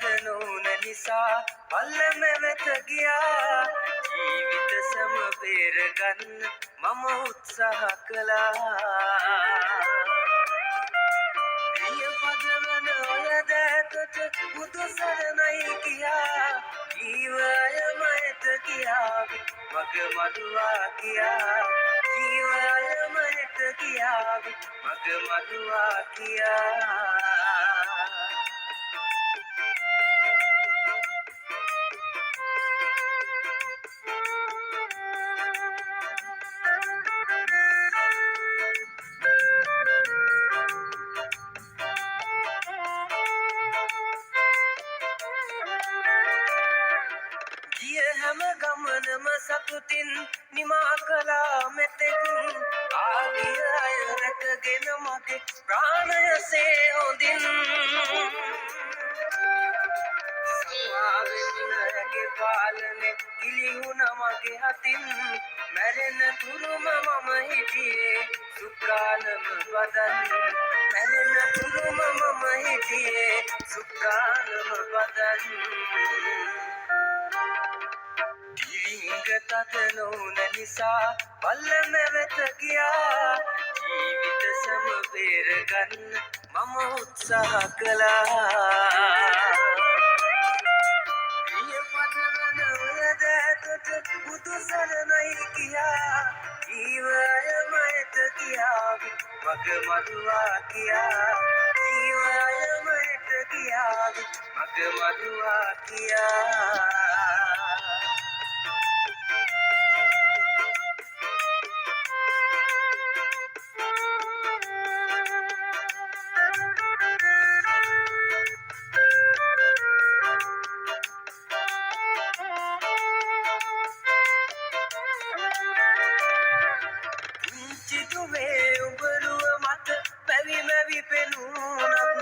තද නොවුන නිසා පල්ලම වෙත ගියා ජීවිත සම බේරගන්න මම උත්සාහ කළා ප්‍රිය පදවන ඔය දැතට බුදු සරණයි කියා ජීවයම එත කියාවි මග මදුවා කියා ජීවයම එත කියාවි මග මදුවා කියා හැම ගමනම සතුටින් නිමා කළා මෙතෙක් ආගිය අය රැකගෙන මගේ ප්‍රාණයසේ හොඳින් සමාවෙන්නගේ පාලනේ ගිලිහුණ මගේ හතින් මැරෙන තුරුම මම හිටියේ සුඛානම බදන් මැරෙන තුරුම මම හිටියේ සුඛානම බදන් තද නොවුන නිසා පල්ලම වෙත ගියා ජීවිත සම බේරගන්න මම උත්සාහ කළා ප්‍රිය පදවන ඔය දැතට බුදු සරණයි කියා ජීවයම එත කියාවි මග මදුවා කියා ජීවයම එත කියාවි මග මදුවා කියා උඹරුව මත පැවි මැවි පෙනුනත්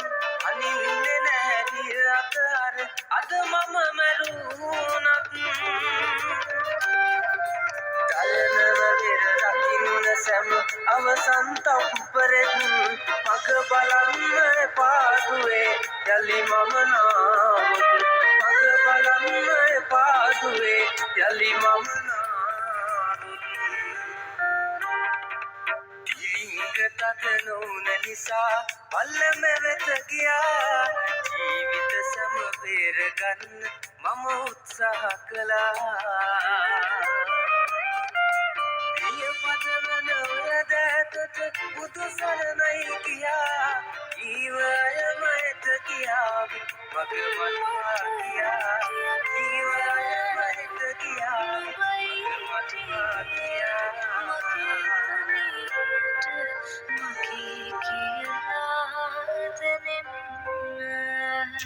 අනින්නේ නැහැටි අතහර අද මම මැරුණත් තලනව වෙර රකින්න සැම අවසන් තප්පරෙත් මග බලන්න පාදුවේ යලි මම නාමත් මග බලන්න පාදුවේ යලි මම තද නොවුන නිසා පල්ලම වෙත ගියා ජීවිත සම බේරගන්න මම උත්සාහ කළා ප්‍රිය පදවන ඔය දැතට බුදු සරණයි කියා ජීවයම එත කියාවි මග මදුවා කියා